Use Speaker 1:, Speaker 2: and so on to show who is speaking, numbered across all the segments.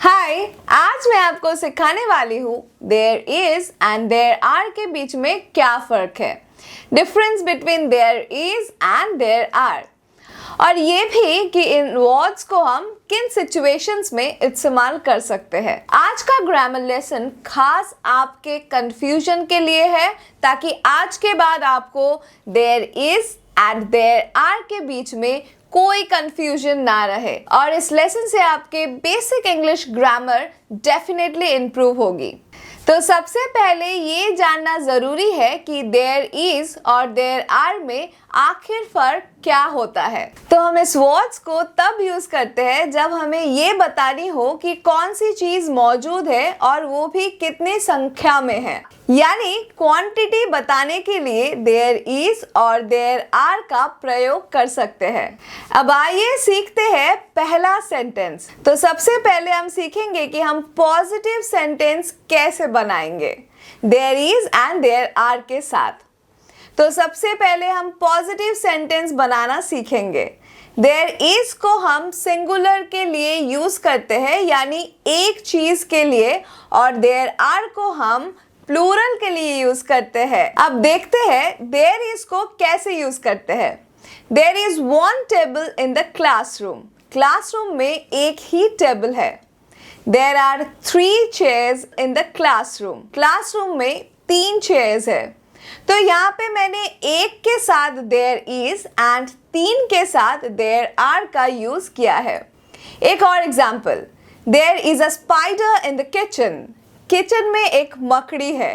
Speaker 1: हाय, आज मैं आपको सिखाने वाली हूँ there is and there are के बीच में क्या फर्क है, difference between there is and there are, और ये भी कि इन वर्ड्स को हम किन सिचुएशंस में इस्तेमाल कर सकते हैं। आज का ग्रामर लेसन खास आपके कंफ्यूजन के लिए है, ताकि आज के बाद आपको there is and there are के बीच में कोई कंफ्यूजन ना रहे, और इस लेसन से आपके basic English grammar definitely improve होगी। तो सबसे पहले ये जानना ज़रूरी है कि देयर इज और देयर आर में आखिर फ़र्क क्या होता है। तो हम इस वर्ड्स को तब यूज़ करते हैं जब हमें ये बतानी हो कि कौन सी चीज़ मौजूद है और वो भी कितनी संख्या में है, यानी क्वांटिटी बताने के लिए देयर इज और देयर आर का प्रयोग कर सकते हैं। अब आइए सीखते हैं पहला सेंटेंस। तो सबसे पहले हम सीखेंगे कि हम पॉजिटिव सेंटेंस कैसे बनाएंगे there is and there are के साथ। तो सबसे पहले हम पॉजिटिव सेंटेंस बनाना सीखेंगे। देयर इज को हम सिंगुलर के लिए यूज करते हैं, यानी एक चीज के लिए, और देयर आर को हम प्लूरल के लिए यूज करते हैं। अब देखते हैं देयर इज को कैसे यूज करते हैं। There is one table in the classroom. Classroom में एक ही टेबल है। There are 3 chairs in the classroom. Classroom में 3 चेयर्स है। तो यहाँ पे मैंने एक के साथ देयर इज एंड 3 के साथ देयर आर का यूज किया है। एक और example, there is a spider in the kitchen. Kitchen में एक मकड़ी है,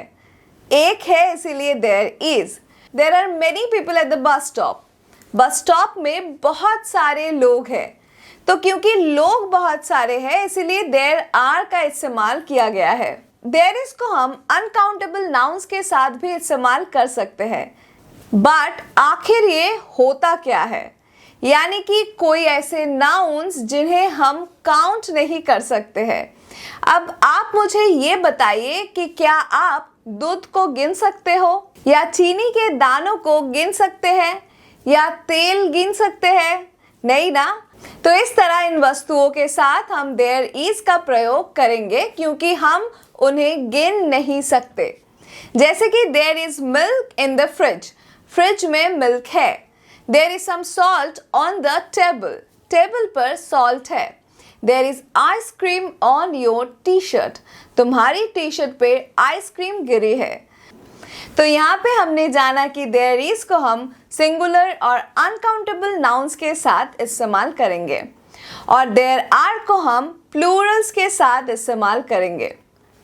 Speaker 1: एक है इसीलिए there is. There are many people at the bus stop. Bus stop में बहुत सारे लोग हैं, तो क्योंकि लोग बहुत सारे हैं इसीलिए देयर आर का इस्तेमाल किया गया है। देयर इज को हम अनकाउंटेबल नाउन्स के साथ भी इस्तेमाल कर सकते हैं, बट आखिर ये होता क्या है, यानी कि कोई ऐसे नाउन्स जिन्हें हम काउंट नहीं कर सकते हैं। अब आप मुझे ये बताइए कि क्या आप दूध को गिन सकते हो, या चीनी के दानों को गिन सकते हैं, या तेल गिन सकते हैं? नहीं ना। तो इस तरह इन वस्तुओं के साथ हम देयर इज का प्रयोग करेंगे, क्योंकि हम उन्हें गिन नहीं सकते। जैसे कि there is milk in the fridge. Fridge में मिल्क है। There is some salt on the table. Table पर सॉल्ट है। There is ice cream on your T shirt. तुम्हारी टी शर्ट पे आइसक्रीम गिरी है। तो यहाँ पे हमने जाना कि देयर इज को हम सिंगुलर और अनकाउंटेबल नाउन्स के साथ इस्तेमाल करेंगे, और देयर आर को हम प्लूरल्स के साथ इस्तेमाल करेंगे।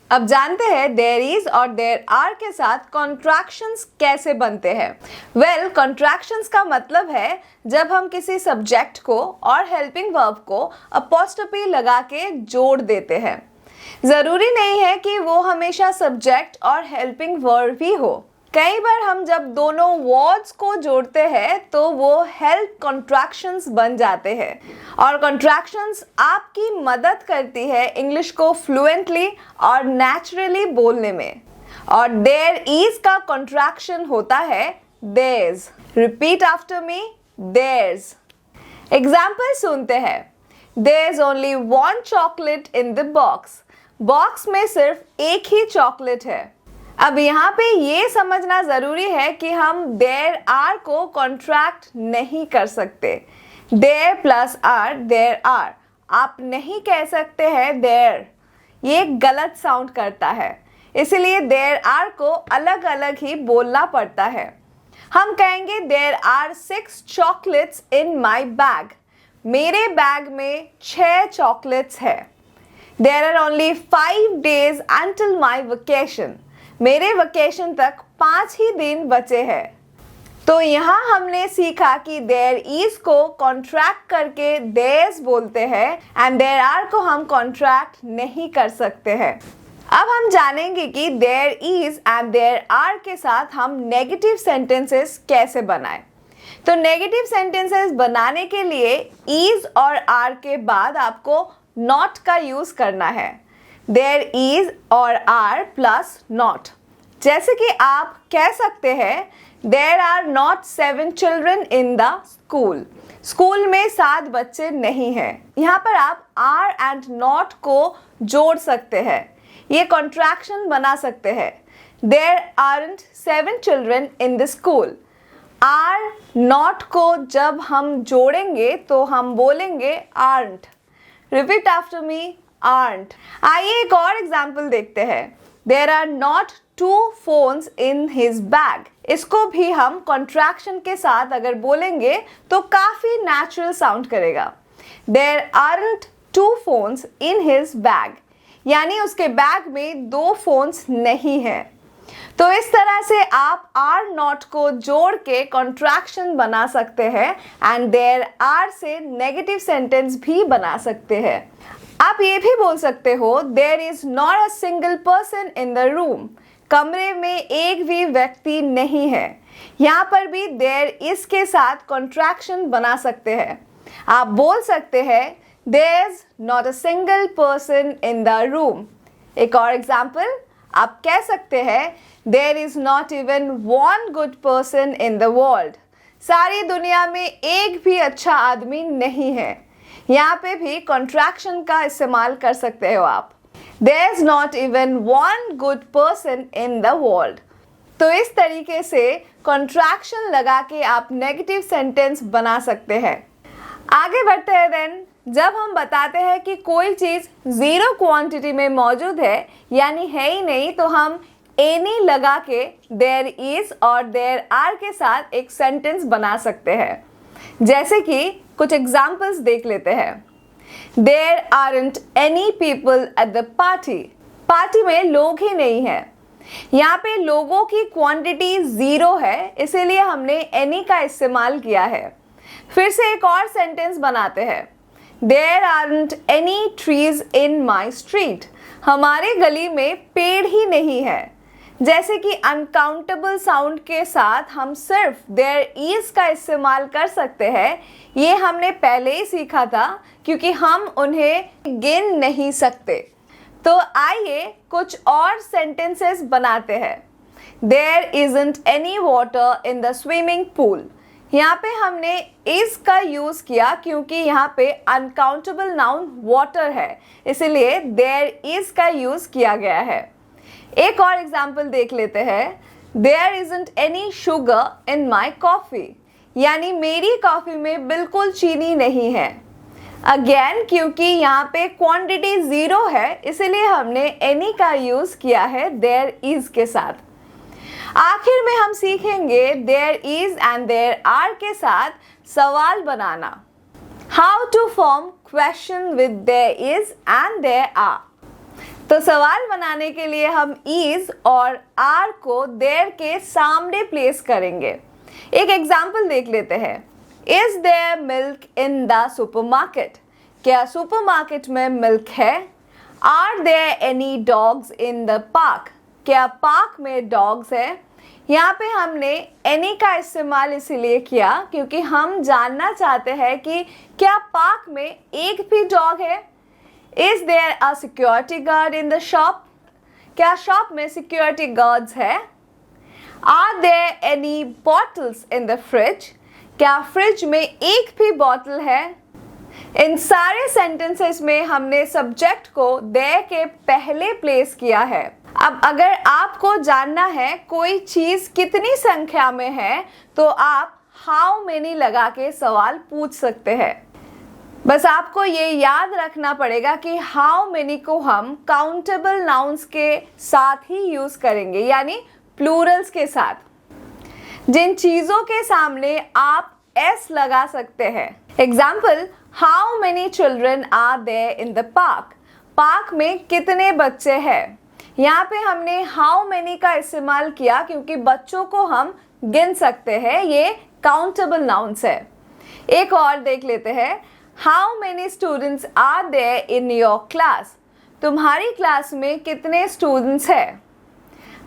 Speaker 1: अब जानते हैं देयर इज और देयर आर के साथ कॉन्ट्रैक्शंस कैसे बनते हैं। वेल, कॉन्ट्रैक्शंस का मतलब है जब हम किसी सब्जेक्ट को और हेल्पिंग वर्ब को अपॉस्ट्रोफी लगा के जोड़ देते हैं। ज़रूरी नहीं है कि वो हमेशा सब्जेक्ट और हेल्पिंग वर्ब ही हो। कई बार हम जब दोनों वर्ड्स को जोड़ते हैं तो वो हेल्प कॉन्ट्रैक्शंस बन जाते हैं, और कॉन्ट्रैक्शंस आपकी मदद करती है इंग्लिश को फ्लुएंटली और नेचुरली बोलने में। और देयर इज का कॉन्ट्रैक्शन होता है there's. Repeat after me, there's. Example सुनते हैं। There is only 1 chocolate in the box. Box में सिर्फ एक ही चॉकलेट है। अब यहाँ पे ये समझना ज़रूरी है कि हम देयर आर को कॉन्ट्रैक्ट नहीं कर सकते। There plus are there are आप नहीं कह सकते हैं देयर, ये गलत साउंड करता है, इसलिए देयर आर को अलग अलग ही बोलना पड़ता है। हम कहेंगे there are 6 chocolates in my bag. मेरे बैग में 6 चॉकलेट्स है। There are only 5 days until my vacation. मेरे वेकेशन तक 5 ही दिन बचे हैं। तो यहाँ हमने सीखा कि देयर इज को कॉन्ट्रैक्ट करके देयर्स बोलते हैं, एंड देयर आर को हम कॉन्ट्रैक्ट नहीं कर सकते हैं। अब हम जानेंगे कि there is and there are के साथ हम नेगेटिव सेंटेंसेस कैसे बनाएं। तो नेगेटिव सेंटेंसेस बनाने के लिए इज और आर के बाद आपको नॉट का यूज करना है। देयर इज और आर प्लस नॉट। जैसे कि आप कह सकते हैं there are not 7 children in the school. School में 7 बच्चे नहीं हैं। यहाँ पर आप आर एंड नॉट को जोड़ सकते हैं, ये कॉन्ट्रैक्शन बना सकते हैं। There aren't 7 children in the school. Are not को जब हम जोड़ेंगे तो हम बोलेंगे aren't. Repeat after me, aren't. आइए एक और एग्जाम्पल देखते हैं। There are not 2 phones in his bag. इसको भी हम कॉन्ट्रैक्शन के साथ अगर बोलेंगे तो काफी नेचुरल साउंड करेगा। There aren't 2 phones in his bag, यानी उसके बैग में 2 phones नहीं है। तो इस तरह से आप आर नॉट को जोड़ के कॉन्ट्रैक्शन बना सकते हैं एंड देयर आर से नेगेटिव सेंटेंस भी बना सकते हैं। आप ये भी बोल सकते हो there is not a single person in the room. कमरे में एक भी व्यक्ति नहीं है। यहाँ पर भी देयर इज के साथ कॉन्ट्रैक्शन बना सकते हैं। आप बोल सकते हैं there is not a single person in the room. एक और एग्जाम्पल, आप कह सकते हैं there is not even one good person in the world. सारी दुनिया में एक भी अच्छा आदमी नहीं है। यहाँ पे भी कॉन्ट्रैक्शन का इस्तेमाल कर सकते हो आप। There is not even one good person in the world. तो इस तरीके से कॉन्ट्रैक्शन लगा के आप नेगेटिव सेंटेंस बना सकते हैं। आगे बढ़ते हैं देन। जब हम बताते हैं कि कोई चीज़ 0 क्वांटिटी में मौजूद है यानी है ही नहीं, तो हम एनी लगा के देयर इज और देयर आर के साथ एक सेंटेंस बना सकते हैं। जैसे कि कुछ एग्जाम्पल्स देख लेते हैं। There aren't any people at the party. Party में लोग ही नहीं है। यहाँ पे लोगों की क्वांटिटी 0 है, इसीलिए हमने एनी का इस्तेमाल किया है। फिर से एक और सेंटेंस बनाते हैं। There aren't any trees in my street. हमारे गली में पेड़ ही नहीं है। जैसे कि अनकाउंटेबल साउंड के साथ हम सिर्फ देयर इज का इस्तेमाल कर सकते हैं। ये हमने पहले ही सीखा था क्योंकि हम उन्हें गिन नहीं सकते। तो आइए कुछ और सेंटेंसेस बनाते हैं। There isn't any water in the swimming pool. यहाँ पे हमने इज का यूज़ किया क्योंकि यहाँ पे अनकाउंटेबल नाउन वाटर है, इसलिए देयर इज का यूज़ किया गया है। एक और एग्जाम्पल देख लेते हैं। There isn't any sugar in my coffee, यानी मेरी कॉफ़ी में बिल्कुल चीनी नहीं है। अगेन क्योंकि यहाँ पे क्वांटिटी 0 है, इसलिए हमने एनी का यूज़ किया है देयर इज के साथ। आखिर में हम सीखेंगे there is and there are के साथ सवाल बनाना। How to form question with there is and there are. तो सवाल बनाने के लिए हम इज और आर को देयर के सामने प्लेस करेंगे। एक एग्जाम्पल देख लेते हैं। Is there milk in the supermarket. क्या सुपरमार्केट में मिल्क है? Are there any dogs in the park. क्या पार्क में डॉग्स है? यहाँ पे हमने एनी का इस्तेमाल इसीलिए किया क्योंकि हम जानना चाहते हैं कि क्या पार्क में एक भी डॉग है। Is there a security guard in the shop. क्या शॉप में सिक्योरिटी गार्ड्स है? Are there any bottles in the fridge. क्या फ्रिज में एक भी बॉटल है? इन सारे सेंटेंसेस में हमने सब्जेक्ट को देयर के पहले प्लेस किया है। अब अगर आपको जानना है कोई चीज़ कितनी संख्या में है तो आप हाउ मेनी लगा के सवाल पूछ सकते हैं। बस आपको ये याद रखना पड़ेगा कि हाउ मेनी को हम काउंटेबल नाउन्स के साथ ही यूज़ करेंगे, यानी प्लूरल्स के साथ। जिन चीज़ों के सामने आप एस लगा सकते हैं। Example, how many children are there in the park. Park में कितने बच्चे हैं? यहाँ पे हमने हाउ मेनी का इस्तेमाल किया क्योंकि बच्चों को हम गिन सकते हैं, ये काउंटेबल नाउन्स है। एक और देख लेते हैं। How many students are there in your class. तुम्हारी क्लास में कितने स्टूडेंट्स हैं?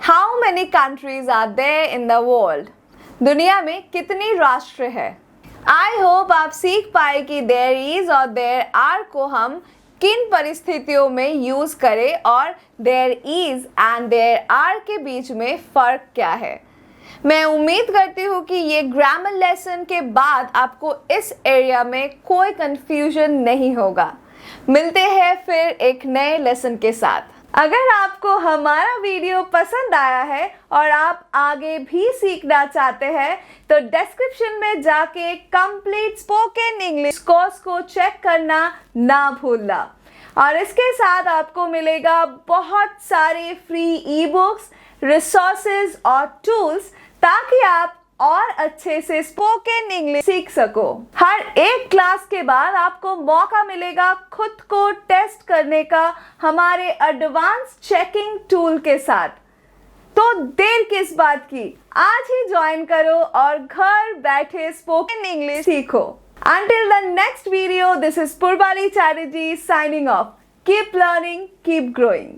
Speaker 1: How many countries are there in the world. दुनिया में कितनी राष्ट्र है? आई होप आप सीख पाए कि देयर इज और देयर आर को हम किन परिस्थितियों में यूज़ करें और there is and there are के बीच में फ़र्क क्या है। मैं उम्मीद करती हूँ कि ये ग्रामर लेसन के बाद आपको इस एरिया में कोई कंफ्यूजन नहीं होगा। मिलते हैं फिर एक नए लेसन के साथ। अगर आपको हमारा वीडियो पसंद आया है और आप आगे भी सीखना चाहते हैं तो डिस्क्रिप्शन में जाके कंप्लीट स्पोकन इंग्लिश कोर्स को चेक करना ना भूलना। और इसके साथ आपको मिलेगा बहुत सारे फ्री ई बुक्स, रिसोर्सेज और टूल्स ताकि आप और अच्छे से स्पोकन इंग्लिश सीख सको। हर एक क्लास के बाद आपको मौका मिलेगा खुद को टेस्ट करने का हमारे एडवांस चेकिंग टूल के साथ। तो देर किस बात की, आज ही ज्वाइन करो और घर बैठे स्पोकन इंग्लिश सीखो। Until the next video, this is Purbali Chatterjee signing off. Keep learning, keep growing.